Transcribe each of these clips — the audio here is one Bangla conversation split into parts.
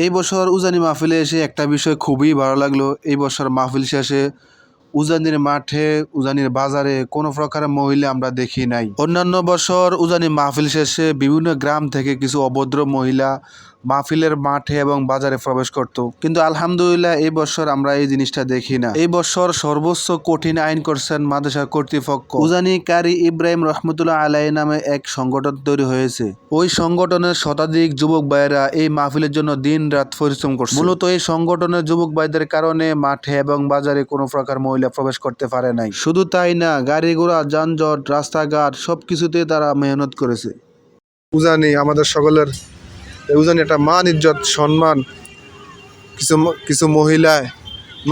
এই বছর উজানি মাহফিলে এসে একটা বিষয় খুবই ভালো লাগলো। এই বছর মাহফিল শেষে উজানির মাঠে, উজানির বাজারে কোনো প্রকার মহিলা আমরা দেখি নাই। অন্যান্য বছর উজানি মাহফিল শেষে বিভিন্ন গ্রাম থেকে কিছু অভদ্র মহিলা মাহফিলের মাঠে এবং বাজারে প্রবেশ করত, কিন্তু আলহামদুলিল্লাহ এই বছর আমরা এই জিনিসটা দেখি না। এই বছর সর্বোচ্চ কঠিন আইন করছেন মাদ্রাসা কর্তৃপক্ষ। উজানি কারি ইব্রাহিম রহমতুল্লাহ আলাইহি নামে এক সংগঠন তৈরি হয়েছে। ওই সংগঠনের শতাধিক যুবক ভাইয়েরা এই মাহফিলের জন্য দিন রাত পরিশ্রম করছে। মূলত এই সংগঠনের যুবক ভাইদের কারণে মাঠে এবং বাজারে কোনো প্রকার মহিলা প্রবেশ করতে পারে নাই। শুধু তাই না, গাড়ি ঘোড়া, যানজট, রাস্তাঘাট সবকিছুতে তারা মেহনত করেছে। উজানি আমাদের সকলের, উজানি একটা মান, ইজ্জত, সম্মান কিছু কিছু মহিলায়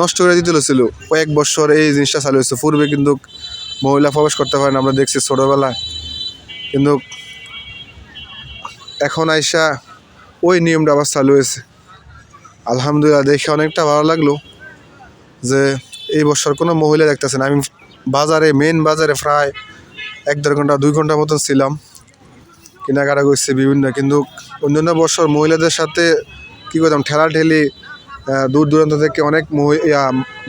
নষ্ট করে দিতে ছিল। কয়েক বছর এই জিনিসটা চালু হয়েছে। পূর্বে কিন্তু মহিলা প্রবেশ করতে পারে না, আমরা দেখছি ছোটোবেলায়, কিন্তু এখন আইসা ওই নিয়মটা আবার চালু হয়েছে। আলহামদুলিল্লাহ, দেখে অনেকটা ভালো লাগলো যে এই বছর কোনো মহিলা দেখতেছে না। আমি বাজারে, মেন বাজারে প্রায় 1-1.5 ঘন্টা 2 ঘন্টা মতন ছিলাম, কেনাকাটা করছি বিভিন্ন। কিন্তু অন্যান্য বছর মহিলাদের সাথে কী করতাম, ঠেলাঠেলি, দূর দূরান্ত থেকে অনেক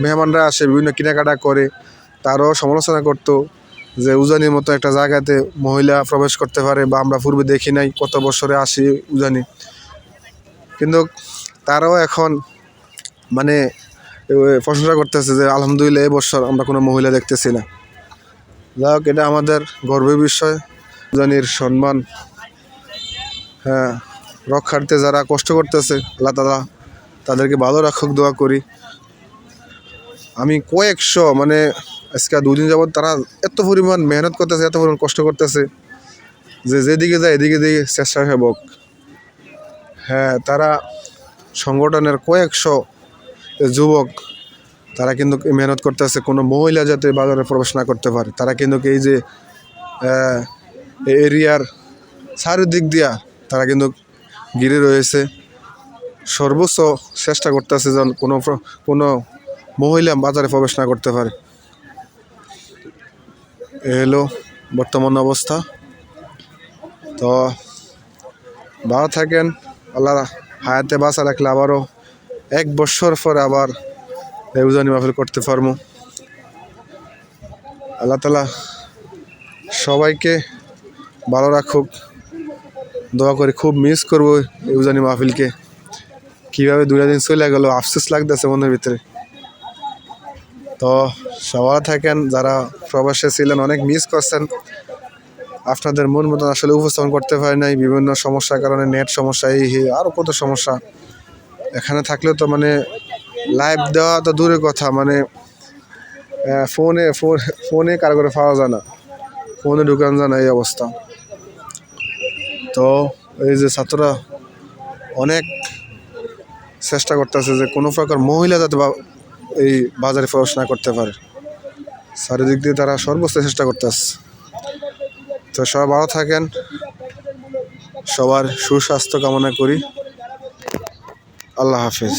মেহমানরা আসে, বিভিন্ন কেনাকাটা করে, তারও সমালোচনা করতো যে উজানির মতো একটা জায়গাতে মহিলা প্রবেশ করতে পারে, বা আমরা পূর্বে দেখি নাই, কত বছরে আসি উজানি। কিন্তু তারাও এখন মানে প্রশংসা করতেছে যে আলহামদুলিল্লাহ এই বছর আমরা কোনো মহিলা দেখতেছি না। যাই হোক, এটা আমাদের গর্বের বিষয়। উজানির সম্মান রক্ষার্থে যারা কষ্ট করতেছে, আল্লাহ তাআলা তাদেরকে ভালো রাখুক, দোয়া করি। আমি কয়েকশো, মানে আজকে 2 দিন যাবৎ তারা এত পরিমাণ মেহনত করতেছে, এত পরিমাণ কষ্ট করতেছে যে যেদিকে যায় এদিকে দিয়ে স্বেচ্ছাসেবক। তারা সংগঠনের কয়েকশো যুবক, তারা কিন্তু মেহনত করতেছে কোনো মহিলা যাতে বাজারে প্রবেশ না করতে পারে। তারা কিন্তু এই যে এরিয়ার চারিদিক দিয়া তারা কিন্তু ঘিরে রয়েছে, সর্বোচ্চ চেষ্টা করতেছে যেন কোনো মহিলা বাজারে প্রবেশ না করতে পারে। এ হলো বর্তমান অবস্থা। তো ভালো থাকেন, আল্লাহ হায়াতে বাঁচা রাখলে আবারও 1 বছর পর আবার উজানি মাহফিল করতে পারবো। আল্লাহ তাআলা সবাইকে ভালো রাখুক, দোয়া করি। খুব মিস করবো এই উজানি মাহফিলকে। কীভাবে 2 দিন চলে গেল, আফসোস লাগতেছে মনের ভিতরে। তো সবাই থাকেন, যারা প্রবাসে ছিলেন অনেক মিস করছেন। আপনাদের মন মতন আসলে উপস্থাপন করতে পারি নাই, বিভিন্ন সমস্যার কারণে, নেট সমস্যা, এই আরও কত সমস্যা। এখানে থাকলেও তো মানে লাইভ দেওয়া তো দূরের কথা, মানে ফোনে কারো করে পাওয়া যায় না, ফোনে ঢুকানো যায় না, এই অবস্থা। তো এই যে ছাত্ররা অনেক চেষ্টা করতেছে যে কোনো প্রকার মহিলা যাতে এই বাজারে প্রবেশ না করতে পারে, চারিদিক দিয়ে তারা সর্বোচ্চ চেষ্টা করতেছে। তো সবাই ভালো থাকেন, সবার সুস্বাস্থ্য কামনা করি। আল্লাহ হাফিজ।